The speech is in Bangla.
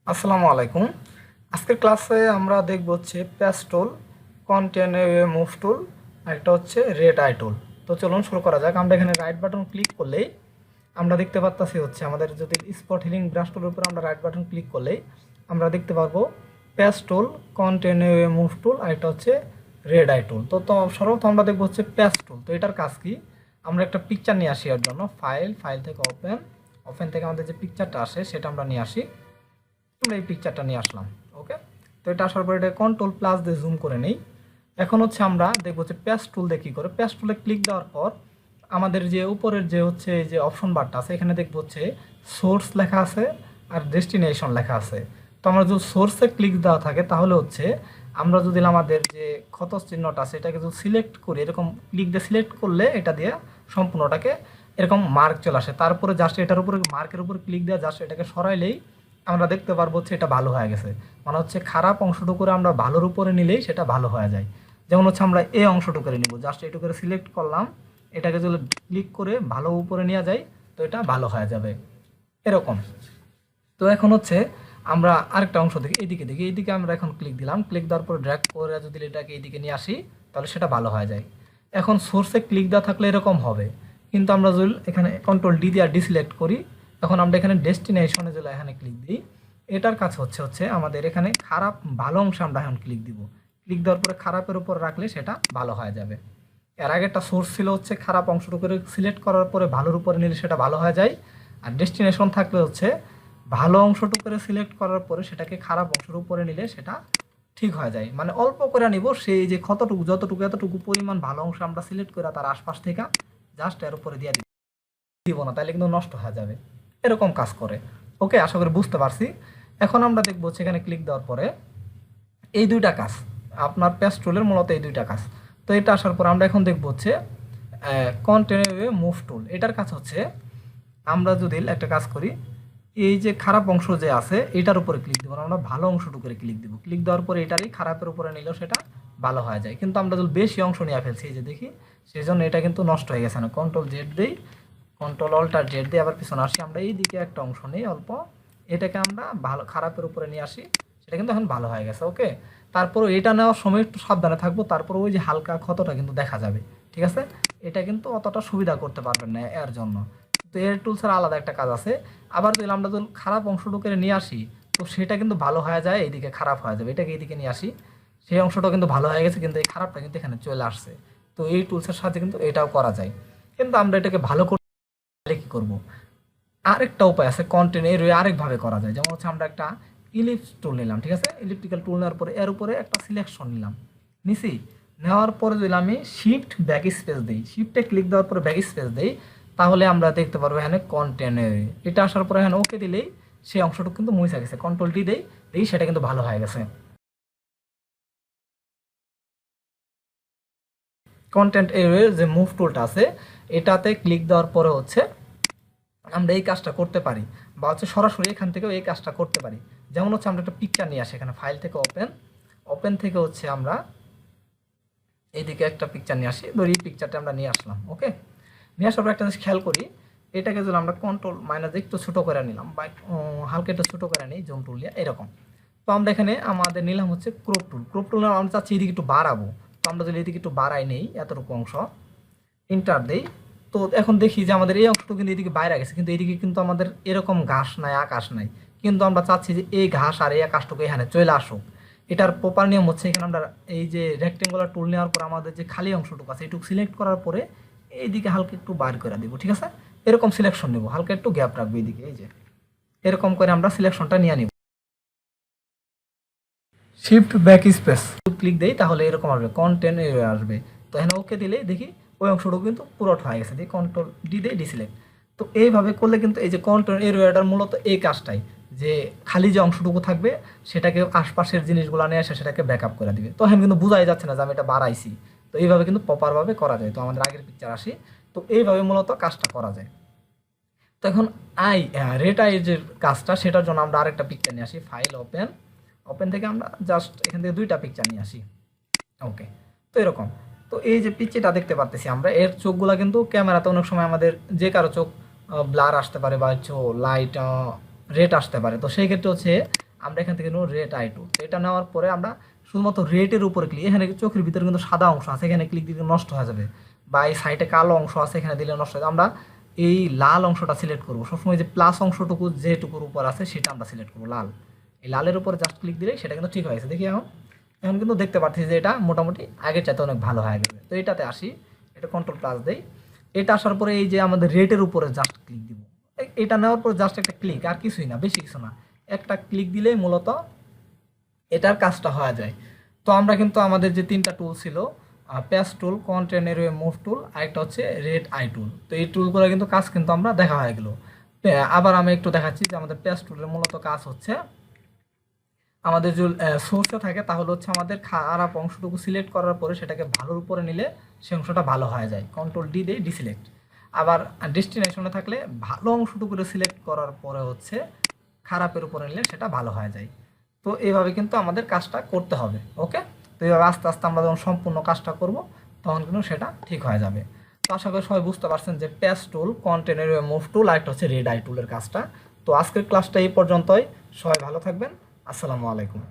আসসালামু আলাইকুম। আজকের ক্লাসে আমরা দেখব হচ্ছে প্যাচ টুল, কন্টেন্ট মুভ টুল, আর একটা হচ্ছে রেড আই টুল। তো চলুন শুরু করা যাক। আমরা এখানে রাইট বাটন ক্লিক করলেই আমরা দেখতে পাচ্ছি হচ্ছে আমাদের যদি স্পট হিলিং ব্রাশ টুলের উপর আমরা রাইট বাটন ক্লিক করলেই আমরা দেখতে পারবো প্যাচ টুল, কন্টেন্ট মুভ টুল, আর একটা হচ্ছে রেড আই টুল। তো সর্বপ্রথম আমরা দেখবো হচ্ছে প্যাচ টুল। তো এটার কাজ কি? আমরা একটা পিকচার নিয়ে আসি এর জন্য ফাইল থেকে ওপেন থেকে আমাদের যে পিকচারটা আসে সেটা আমরা নিয়ে আসি। আমরা এই পিকচারটা নিয়ে আসলাম। ওকে, তো এটা আসার পরে এটা কন্ট্রোল প্লাস দিয়ে জুম করে নেই। এখন হচ্ছে আমরা দেখবো যে প্যাচ টুল দিয়ে কী করে। প্যাচ টুলে ক্লিক দেওয়ার পর আমাদের যে উপরের যে হচ্ছে যে অপশন বারটা আছে এখানে দেখবো হচ্ছে সোর্স লেখা আছে আর ডেস্টিনেশন লেখা আছে। তো আমরা যদি সোর্সে ক্লিক দেওয়া থাকে তাহলে হচ্ছে আমরা যদি আমাদের যে ক্ষত চিহ্নটা আছে এটাকে যদি সিলেক্ট করি, এরকম ক্লিক দিয়ে সিলেক্ট করলে এটা দিয়ে সম্পূর্ণটাকে এরকম মার্ক চলে আসে। তারপরে জাস্ট এটার উপরে মার্কের উপরে ক্লিক দেওয়া জাস্ট এটাকে সরাইলেই আমরা দেখতে পারবো হচ্ছে এটা ভালো হয়ে গেছে। মানে হচ্ছে খারাপ অংশটুকু আমরা ভালোর উপরে নিলেই সেটা ভালো হয়ে যায়। যেমন হচ্ছে আমরা এই অংশটুকু নিব, জাস্ট এটুকু করে সিলেক্ট করলাম, এটাকে যদি ক্লিক করে ভালো উপরে নেওয়া যায় তো এটা ভালো হয়ে যাবে এরকম। তো এখন হচ্ছে আমরা আরেকটা অংশ দেখি, এইদিকে আমরা এখন ক্লিক দিলাম, ক্লিক দেওয়ার পর ড্র্যাগ করে যদি এটাকে এইদিকে নিয়ে আসি তাহলে সেটা ভালো হয়ে যায়। এখন সোর্সে ক্লিক দেওয়া থাকলে এরকম হবে, কিন্তু আমরা যদি এখানে কন্ট্রোল ডি দিয়ে ডিসিলেক্ট করি, এখন আমরা এখানে ডেস্টিনেশনে যদি এখানে ক্লিক দিই, এটার কাছে হচ্ছে আমাদের এখানে খারাপ ভালো অংশে আমরা এখন ক্লিক দিব। ক্লিক দেওয়ার পরে খারাপের উপর রাখলে সেটা ভালো হয়ে যাবে। এর আগে একটা সোর্স ছিল হচ্ছে খারাপ অংশটুকু সিলেক্ট করার পরে ভালোর উপরে নিলে সেটা ভালো হয়ে যায়, আর ডেস্টিনেশন থাকলে হচ্ছে ভালো অংশটুকু সিলেক্ট করার পরে সেটাকে খারাপ অংশের উপরে নিলে সেটা ঠিক হয়ে যায়। মানে অল্প করে নিব, সেই যে কতটুকু যতটুকু এতটুকু পরিমাণ ভালো অংশ আমরা সিলেক্ট করে তার আশপাশ থেকে জাস্ট এর উপরে দিয়ে দিব না, তাহলে কিন্তু নষ্ট হয়ে যাবে। এরকম কাজ করে। ওকে, আশা করি বুঝতে পারছি। এখন আমরা দেখবো সেখানে ক্লিক দেওয়ার পরে এই দুইটা কাজ, আপনার প্যাচ টুলের মূলত এই দুইটা কাজ। তো এটা আসার পর আমরা এখন দেখবো হচ্ছে কন্টিনিউ মুভ টুল। এটার কাজ হচ্ছে আমরা যদি একটা কাজ করি, এই যে খারাপ অংশ যে আছে এটার উপরে ক্লিক দেবো, আমরা ভালো অংশটুকু ক্লিক দিব। ক্লিক দেওয়ার পরে এটারই খারাপের উপরে নিলেও সেটা ভালো হয়ে যায়। কিন্তু আমরা যদি বেশি অংশ নিয়ে ফেলছি এই যে দেখি, সেই জন্য এটা কিন্তু নষ্ট হয়ে গেছে না। কন্ট্রোল জেড দিই, কন্ট্রোল অল্টার জেড দিয়ে আবার পিছনে আসি, আমরা এই দিকে একটা অংশ নিই অল্প, এটাকে আমরা ভালো খারাপের উপরে নিয়ে আসি, সেটা কিন্তু এখন ভালো হয়ে গেছে। ওকে, তারপরে এটা নেওয়ার সময় একটু সাবধানে থাকবো, তারপর ওই যে হালকা ক্ষতটা কিন্তু দেখা যাবে। ঠিক আছে, এটা কিন্তু অতটা সুবিধা করতে পারবেন না এর জন্য। তো এর টুলসের আলাদা একটা কাজ আছে। আবার যদি আমরা যদি খারাপ অংশটুকু নিয়ে আসি তো সেটা কিন্তু ভালো হয়ে যায়, এইদিকে খারাপ হয়ে যাবে। এটাকে এইদিকে নিয়ে আসি, সেই অংশটা কিন্তু ভালো হয়ে গেছে, কিন্তু এই খারাপটা কিন্তু এখানে চলে আসছে। তো এই টুলসের সাথে কিন্তু এটাও করা যায়। কিন্তু আমরা এটাকে ভালো করতে কি করব, আরেকটা উপায় আছে। কন্টেন্ট এর আরেকভাবে করা যায়। যেমন হচ্ছে আমরা একটা ইলিপস টুল নিলাম, ঠিক আছে, ইলিপটিক্যাল টুল নেওয়ার পরে এর উপরে একটা সিলেকশন নিলাম, নিছি, নেওয়ার পরে যদি আমি শিফট ব্যাক স্পেস দিই, শিফটে ক্লিক দেওয়ার পরে ব্যাক স্পেস দিই, তাহলে আমরা দেখতে পারবো এখানে কন্টেন্ট এটা আসার পরে এখানে ওকে দিলেই সেই অংশটুকু কিন্তু মুছে গেছে। কন্ট্রোল ডি দিই, সেটা কিন্তু ভালো হয়ে গেছে। কন্টেন্ট এর যে মুভ টুলটা আছে এটাতে ক্লিক দেওয়ার পরে হচ্ছে আমরা এই কাজটা করতে পারি, বা হচ্ছে সরাসরি এখান থেকেও এই কাজটা করতে পারি। যেমন হচ্ছে আমরা একটা পিকচার নিয়ে আসি, এখানে ফাইল থেকে ওপেন থেকে হচ্ছে আমরা এইদিকে একটা পিকচার নিয়ে আসি, ধরি এই পিকচারটা আমরা নিয়ে আসলাম। ওকে, নিয়ে আসার পর একটা জিনিস খেয়াল করি, এটাকে যদি আমরা কন্ট্রোল মাইনাস একটু ছোটো করে নিলাম, বা হালকা একটু ছোটো করে নিই জুম টুল দিয়ে এরকম। তো আমরা এখানে আমাদের নিলাম হচ্ছে ক্রপ টুল আমরা চাচ্ছি এদিকে একটু বাড়াবো। তো আমরা যদি এদিকে একটু বাড়াই নেই এতটুকু অংশ, ইন্টার দেই, তো এখন দেখি যে আমাদের এই অংশটুকু কিন্তু এদিকে বাইরে গেছে, কিন্তু এদিকে কিন্তু আমাদের এরকম ঘাস নাই, আকাশ নাই, কিন্তু আমরা চাচ্ছি যে এই ঘাস আর এই আকাশটুকু এখানে চলে আসুক। এটার প্রপার নিয়ম হচ্ছে এখানে আমরা এই যে রেক্টেঙ্গুলার টুল নেওয়ার পর আমাদের যে খালি অংশটুকু আছে এটুকু সিলেক্ট করার পরে এইদিকে হালকা একটু বার করে দিব। ঠিক আছে, এরকম সিলেকশন নেব, হালকা একটু গ্যাপ রাখবো এইদিকে, এই যে এরকম করে আমরা সিলেকশনটা নিয়ে নিব। শিফট ব্যাক স্পেস ক্লিক দেই, তাহলে এরকম আসবে, কন্টেন্ট আসবে। তো এখানে ওকে দিলেই দেখি ওই অংশটুকু কিন্তু পুরোটা হয়ে গেছে। দিয়ে কন্ট্রোল ডি দিয়ে ডিসিলেক্ট। তো এইভাবে করলে কিন্তু এই যে কন্টেন্ট এরিয়াটার মূলত এই কাজটাই, যে খালি যে অংশটুকু থাকবে সেটাকে আশপাশের জিনিসগুলো নিয়ে এসে সেটাকে ব্যাকআপ করে দিবে। তো এখন কিন্তু বোঝাই যাচ্ছে না যে আমি এটা বাড়াইছি। তো এইভাবে কিন্তু প্রপারভাবে করা যায়। তো আমাদের আগের পিকচার আসি, তো এইভাবে মূলত কাজটা করা যায়। তো এখন রেট আই যে কাজটা সেটার জন্য আমরা আরেকটা পিকচার নিয়ে আসি, ফাইল ওপেন থেকে আমরা জাস্ট এখান থেকে দুইটা পিকচার নিয়ে আসি। ওকে, তো এরকম। তো এই যে পিকচারটা দেখতে পারতেছি আমরা, এর চোখগুলা কিন্তু ক্যামেরাতে অনেক সময় আমাদের যে কারো চোখ ব্লার আসতে পারে, বা হচ্ছে লাইট রেট আসতে পারে। তো সেই ক্ষেত্রে হচ্ছে আমরা এখান থেকে নেব রেড আই টুল। তো এটা নেওয়ার পরে আমরা শুধুমাত্র রেটের উপরে ক্লিক, এখানে চোখের ভিতরে কিন্তু সাদা অংশ আছে, এখানে ক্লিক দিলে নষ্ট হয়ে যাবে, বা এই সাইডে কালো অংশ আছে এখানে দিলে নষ্ট হয়ে যাবে। আমরা এই লাল অংশটা সিলেক্ট করবো সবসময়, যে প্লাস অংশটুকু যেটুকুর উপর আছে সেটা আমরা সিলেক্ট করবো লাল। এই লালের উপরে জাস্ট ক্লিক দিলে সেটা কিন্তু ঠিক হয়েছে। দেখি এখন এখন কিন্তু দেখতে পাচ্ছি যে এটা মোটামুটি আগের চাইতে অনেক ভালো হয়ে গেছে। তো এটাতে আসি, এটা কন্ট্রোল প্লাস দেই। এটা আসার পরে এই যে আমাদের রেটের উপরে জাস্ট ক্লিক দিব। এটা নেওয়ার পর জাস্ট একটা ক্লিক, আর কিছুই না, বেশি কিছু না, একটা ক্লিক দিলেই মূলত এটার কাজটা হয়ে যায়। তো আমরা কিন্তু আমাদের যে তিনটা টুল ছিল, প্যাচ টুল, কন্টেন্ট এরিয়া মুভ টুল, আরেকটা হচ্ছে রেড আই টুল, তো এই টুলগুলো কিন্তু কাজ কিন্তু আমরা দেখা হয়ে গেল। আবার আমি একটু দেখাচ্ছি যে আমাদের প্যাচ টুলের মূলত কাজ হচ্ছে, আমাদের যে সোর্সে থাকে তাহলে হচ্ছে আমাদের খারাপ অংশটুকু সিলেক্ট করার পরে সেটাকে ভালোর উপরে নিলে সে অংশটা ভালো হয়ে যায়, কন্ট্রোল ডি দিয়ে ডিসিলেক্ট। আবার ডেস্টিনেশনে থাকলে ভালো অংশটুকু সিলেক্ট করার পরে হচ্ছে খারাপের উপরে নিলে সেটা ভালো হয়ে যায়। তো এইভাবে কিন্তু আমাদের কাজটা করতে হবে। ওকে, তো এইভাবে আস্তে আস্তে আমরা যখন সম্পূর্ণ কাজটা করব তখন কিন্তু সেটা ঠিক হয়ে যাবে। তো আশা করি সবাই বুঝতে পারছেন যে প্যাচ টুল, কন্টেন্ট মুভ টুল আর একটা হচ্ছে রেড আই টুলের কাজটা। তো আজকের ক্লাসটা এই পর্যন্তই, সবাই ভালো থাকবেন, আসসালামু আলাইকুম।